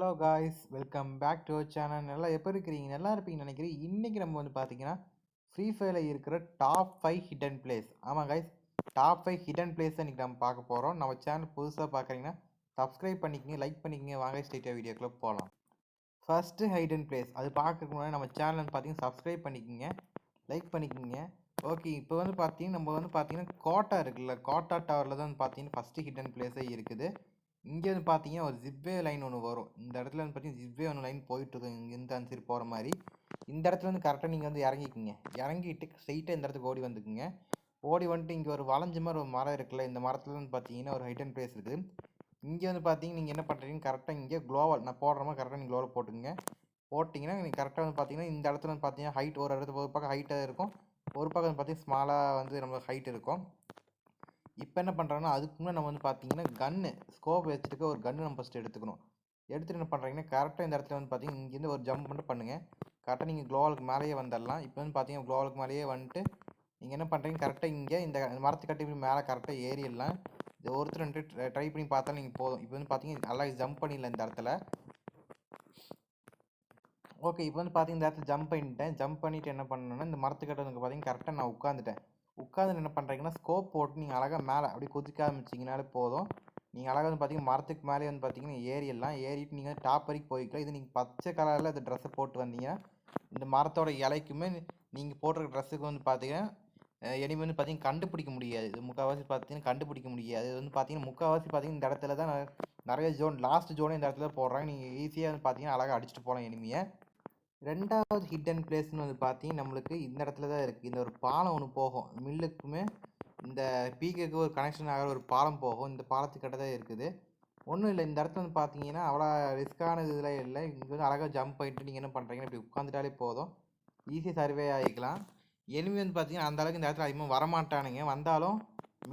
Hello guys, welcome back to our channel. நல்லா எப்போ இருக்கிறீங்க? நல்லா இருப்பீங்கன்னு நினைக்கிறேன். இன்றைக்கி நம்ம பார்த்தீங்கன்னா ஃப்ரீ ஃபயரில் இருக்கிற டாப் 5 ஹிடன் பிளேஸ். ஆமாம் காய்ஸ், டாப் 5 ஹிடன் பிளேஸ் தான் இன்றைக்கி நம்ம பார்க்க போகிறோம். நம்ம சேனல் புதுசாக பார்க்குறீங்கன்னா சப்ஸ்கிரைப் பண்ணிக்கங்க, லைக் பண்ணிக்கங்க. வாங்க ஸ்ட்ரெயிட்டாக வீடியோக்குள்ளே போகலாம். ஃபஸ்ட்டு ஹைடன் பிளேஸ் அது பார்க்கறதுக்கு முன்னாடி நம்ம சேனல் பார்த்தீங்கன்னா சப்ஸ்கிரைப் பண்ணிக்கோங்க, லைக் பண்ணிக்கோங்க. ஓகே, இப்போ பார்த்தீங்கன்னா நம்ம பார்த்தீங்கன்னா கோட்டா இருக்குல்ல, கோட்டா டவரில் தான் பார்த்தீங்கன்னா ஃபஸ்ட்டு ஹிடன் பிளேஸே இருக்குது. இங்கே பார்த்தீங்கன்னா ஒரு ஜிப்வே லைன் ஒன்று வரும். இந்த இடத்துல பார்த்தீங்கன்னா ஜிப்வே ஒன்று லைன் போயிட்டுருக்கும், இங்கேருந்து அந்த சைடு போகிற மாதிரி. இந்த இடத்துல கரெக்டாக நீங்கள் இறங்கிக்குங்க. இறங்கிட்டு ஸ்ட்ரெயிட்டாக இந்த இடத்துக்கு ஓடி வந்துக்குங்க. ஓடி வந்துட்டு இங்கே ஒரு வளைஞ்ச மாதிரி ஒரு மரம் இருக்குல்ல, இந்த மரத்துல பார்த்தீங்கன்னா ஒரு ஹைடன் பிளேஸ் இருக்குது. இங்கே பார்த்தீங்கன்னா நீங்கள் என்ன பண்ணுறீங்க, கரெக்டாக இங்கே க்ளோவல் நான் போடுற மாதிரி கரெக்டாக நீங்கள் க்ளோவல் போட்டுங்க. போட்டிங்கன்னா நீங்கள் கரெக்டாக பார்த்தீங்கன்னா இந்த இடத்துல பார்த்தீங்கன்னா ஹைட் ஒரு இடத்துல ஒரு பக்கம் ஹைட்டாக இருக்கும், ஒரு பக்கம் பார்த்தீங்கன்னா ஸ்மாலாக நம்ம ஹைட் இருக்கும். இப்போ என்ன பண்ணுறோன்னா அதுக்கு முன்னாடி நம்ம பார்த்தீங்கன்னா கன்று ஸ்கோப் வச்சுருக்க ஒரு கன்று நம்ம ஃபஸ்ட்டு எடுத்துக்கணும். எடுத்துகிட்டு என்ன பண்ணுறீங்கன்னா கரெக்டாக இந்த இடத்துல பார்த்தீங்கன்னா இங்கேருந்து ஒரு ஜம்ப் மட்டும் பண்ணுங்கள். கரெக்டாக நீங்கள் க்ளோவலுக்கு மேலேயே வந்துடலாம். இப்போ பார்த்தீங்கன்னா க்ளோவலுக்கு மேலேயே வந்துட்டு நீங்கள் என்ன பண்ணுறீங்க, கரெக்டாக இங்கே இந்த மரத்து கட்டி மேலே கரெக்டாக ஏறிடலாம். இது ஒருத்தர் வந்துட்டு ட்ரை பண்ணி பார்த்தா நீங்கள் போதும். இப்போ பார்த்தீங்கன்னா நல்லா ஜம்ப் பண்ணிடலாம் இந்த இடத்துல. ஓகே, இப்போ பார்த்தீங்கன்னா இந்த இடத்துல ஜம்ப் பண்ணிட்டேன். ஜம்ப் பண்ணிவிட்டு என்ன பண்ணணுன்னா இந்த மரத்துக்கட்டை பார்த்தீங்கன்னா கரெக்டாக நான் உட்காந்துட்டேன். உட்காந்து என்ன பண்ணுறீங்கன்னா ஸ்கோப் போட்டு நீங்கள் அழகாக மேலே அப்படி குதிக்க ஆரம்பிச்சிங்கனாலே போதும். நீங்கள் அழகாக பார்த்தீங்கன்னா மரத்துக்கு மேலே பார்த்தீங்கன்னா ஏறிடலாம். ஏறிட்டு நீங்கள் டாப் வரைக்கும் போய்க்கலாம். இது நீங்கள் பச்சை கலரில் இந்த ட்ரெஸ்ஸை போட்டு வந்தீங்கன்னா இந்த மரத்தோட இலைக்குமே நீங்கள் போட்டிருக்க ட்ரெஸ்ஸுக்கு பார்த்தீங்கன்னா எனிமே பார்த்தீங்கன்னா கண்டுபிடிக்க முடியாது. இது முக்கால்வாசி பார்த்தீங்கன்னா கண்டுபிடிக்க முடியாது. இது பார்த்தீங்கன்னா முக்கால்வாசி பார்த்தீங்கன்னா இந்த இடத்துல தான் நிறைய ஜோன், லாஸ்ட் ஜோனே இந்த இடத்துல போடுறாங்க. நீங்கள் ஈஸியாக பார்த்தீங்கன்னா அழகாக அடிச்சுட்டு போகலாம் எனிமியை. ரெண்டாவது ஹிடன் பிளேஸ்னு பார்த்தீங்கன்னா நம்மளுக்கு இந்த இடத்துல தான் இருக்குது. இந்த ஒரு பாலம் ஒன்று போகும், மில்லுக்குமே இந்த பீக்குக்கு ஒரு கனெக்ஷன் ஆகிற ஒரு பாலம் போகும். இந்த பாலத்துக்கிட்ட தான் இருக்குது. ஒன்றும் இல்லை, இந்த இடத்துல பார்த்தீங்கன்னா அவ்வளோ ரிஸ்க்கான இதில் இல்லை. இங்கே அழகாக ஜம்ப் பண்ணிட்டு நீங்கள் என்ன பண்ணுறீங்கன்னா இப்படி உட்காந்துட்டாலே போதும், ஈஸியாக சர்வே ஆகிக்கலாம். எனிமி பார்த்தீங்கன்னா அந்தளவுக்கு இந்த இடத்துல அதிகமாக வரமாட்டானுங்க. வந்தாலும்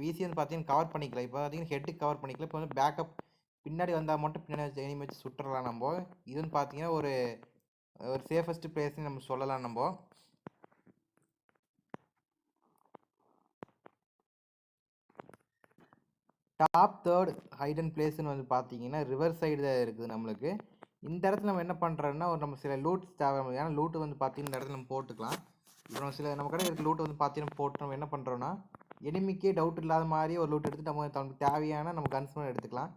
ஈஸியாக பார்த்தீங்கன்னா கவர் பண்ணிக்கலாம். இப்போ பார்த்தீங்கன்னா ஹெட்டுக்கு கவர் பண்ணிக்கலாம். இப்போ பேக்கப் பின்னாடி வந்தால் மட்டும் பின்னாடி எனிமி வச்சு சுட்டுறலாம் நம்ம. இது பார்த்தீங்கன்னா ஒரு சேஃபஸ்ட் பிளேஸ்ன்னு நம்ம சொல்லலாம். நம்ம டாப் தேர்ட் ஹைடன் பிளேஸ்ன்னு பார்த்தீங்கன்னா ரிவர் சைடு தான் இருக்குது நம்மளுக்கு. இந்த இடத்துல நம்ம என்ன பண்ணுறோன்னா நம்ம சில லூட்ஸ் தேவை. ஏன்னா லூட்டு பார்த்தீங்கன்னா இந்த இடத்துல நம்ம போட்டுக்கலாம். இப்போ நம்ம கடை இருக்க லூட்டு பார்த்தீங்கன்னா போட்டு நம்ம என்ன பண்ணுறோன்னா எனிமிக்கே டவுட் இல்லாத மாதிரி ஒரு லூட் எடுத்து நமக்கு தேவையான நம்ம கன்ஸ் எடுத்துக்கலாம்.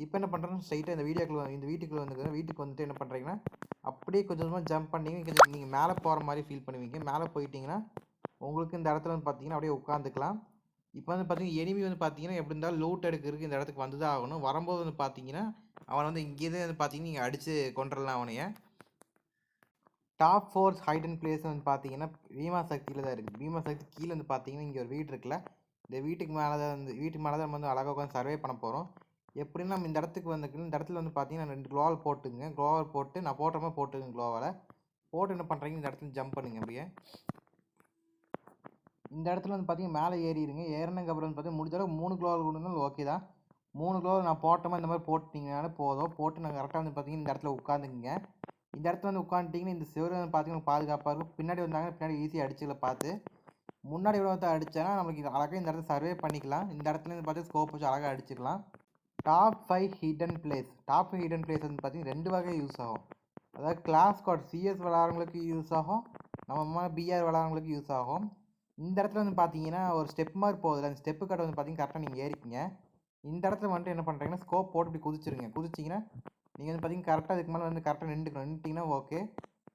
இப்போ என்ன பண்ணுறோன்னா ஸ்ட்ரைட்டாக இந்த வீட்டுக்கு வந்துட்டு என்ன பண்ணுறீங்கன்னா அப்படியே கொஞ்சம் கொஞ்சமாக ஜம்ப் பண்ணிங்க. நீங்கள் மேலே போகிற மாதிரி ஃபீல் பண்ணுவீங்க. மேலே போயிட்டீங்கன்னா உங்களுக்கு இந்த இடத்துல பார்த்தீங்கன்னா அப்படியே உட்காந்துக்கலாம். இப்போ பார்த்தீங்கன்னா எனிமி பார்த்தீங்கன்னா எப்படி இருந்தாலும் லூட் எடுக்கிறதுக்கு இந்த இடத்துக்கு வந்து தான் ஆகணும். வரும்போது பார்த்தீங்கன்னா அவன் இங்கேருந்து பார்த்தீங்கன்னா நீங்கள் அடித்து கொண்டுடலாம் அவனைய. டாப் 4 ஹைடன் பிளேஸ் பார்த்தீங்கன்னா பீமா சக்தியில் தான் இருக்குது. பீமா சக்தி கீழே பார்த்தீங்கன்னா இங்கே ஒரு வீடு இருக்குல்ல, இந்த வீட்டுக்கு மேலே தான் நம்ம அழகாக உட்காந்து சர்வே பண்ண போகிறோம். எப்படின்னா நம்ம இந்த இடத்துக்கு இந்த இடத்துல பார்த்தீங்கன்னா 2 க்ளோவல் போட்டுங்க. க்ளோவல் போட்டு நான் போடுற மாதிரி போட்டுங்க. க்ளோவலை போட்டு என்ன பண்ணுறீங்க, இந்த இடத்துல ஜம்ப் பண்ணுங்க. அப்படியே இந்த இடத்துல பார்த்தீங்கன்னா மேலே ஏறிடுங்க. ஏறினதுக்கு அப்புறம் பார்த்தீங்கன்னா முடிஞ்ச அளவு 3 க்ளோவல் கொடுத்தாலும் ஓகே தான். 3 க்ளோவல் நான் போட்டோமா இந்த மாதிரி போட்டிங்கனாலே போதும். போட்டு நான் கரெக்டாக பார்த்தீங்கன்னா இந்த இடத்துல உட்காந்துக்குங்க. இந்த இடத்துல உட்காந்துட்டிங்கன்னா இந்த சிவரு பார்த்தீங்கன்னா பாதுகாப்பாக இருக்கும். பின்னாடி வந்தாங்கன்னா பின்னாடி ஈஸியாக அடிச்சுக்கல பார்த்து. முன்னாடி எவ்வளோ அடித்தேன்னா நம்மளுக்கு அழகாக இந்த இடத்துல சர்வே பண்ணிக்கலாம். இந்த இடத்துல பார்த்து ஸ்கோப் வச்சு அழகாக அடிச்சுக்கலாம். Top 5 hidden place. Top 5 hidden place பார்த்தீங்கன்னா 2 வகை யூஸ் ஆகும். அதாவது கிளாஸ் ஸ்குவாட் சிஎஸ் விளாட்றவங்களுக்கு யூஸ் ஆகும், நம்ம பிஆர் விளாட்றவங்களுக்கு யூஸ் ஆகும். இந்த இடத்துல பார்த்தீங்கன்னா ஒரு ஸ்டெப் மாதிரி போகுதுல, அந்த ஸ்டெப்பு கட்டை பார்த்தீங்கன்னா கரெக்டாக நீங்கள் ஏறிக்கிங்க. இந்த இடத்துல வந்துட்டு என்ன பண்ணுறீங்கன்னா ஸ்கோப் போட்டு இப்படி குதிச்சிருங்க. குதிச்சிங்கன்னா நீங்கள் பார்த்தீங்கன்னா கரெக்டாக அதுக்கு மேலே கரெக்டாக நின்றுட்டிங்கன்னா ஓகே.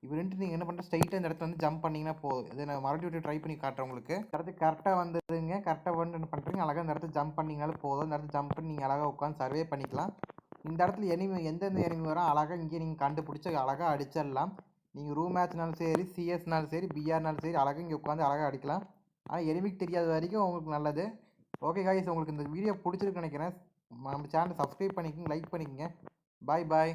இப்போ நீங்கள் என்ன பண்ணுறது, ஸ்ட்ரைட்டாக இந்த இடத்துல ஜம்ப் பண்ணிங்கன்னா போதும். இதை நான் மறுபடியும் ட்ரை பண்ணி காட்டுறேன் உங்களுக்கு. இடத்துக்கு கரெக்டாக வந்துடுங்க. கரெக்டாக வந்து என்ன பண்ணுறீங்க, அழகாக இந்த இடத்துல ஜம்ப் பண்ணிங்கனாலே போதும். இந்த இடத்துல ஜம்ப் பண்ணி நீங்கள் அழகாக உட்காந்து சர்வே பண்ணிக்கலாம். இந்த இடத்துல எந்தெந்த எனிமி வரும் அழகாக இங்கே நீங்கள் கண்டுபிடிச்சி அழகாக அடிச்சிடலாம். நீங்கள் ரூம் மேட்ச்னாலும் சரி, சிஎஸ்னாலும் சரி, பிஆர்னாலும் சரி, அழகாக இங்கே உட்காந்து அழகாக அடிக்கலாம். ஆனால் எனிமிக்கு தெரியாத வரைக்கும் உங்களுக்கு நல்லது. ஓகே காய்ஸ், உங்களுக்கு இந்த வீடியோ பிடிச்சிருக்குன்னு நினைக்கிறேன். நம்ம சேனலை சப்ஸ்கிரைப் பண்ணிக்கோங்க, லைக் பண்ணிக்கோங்க. பாய் பாய்.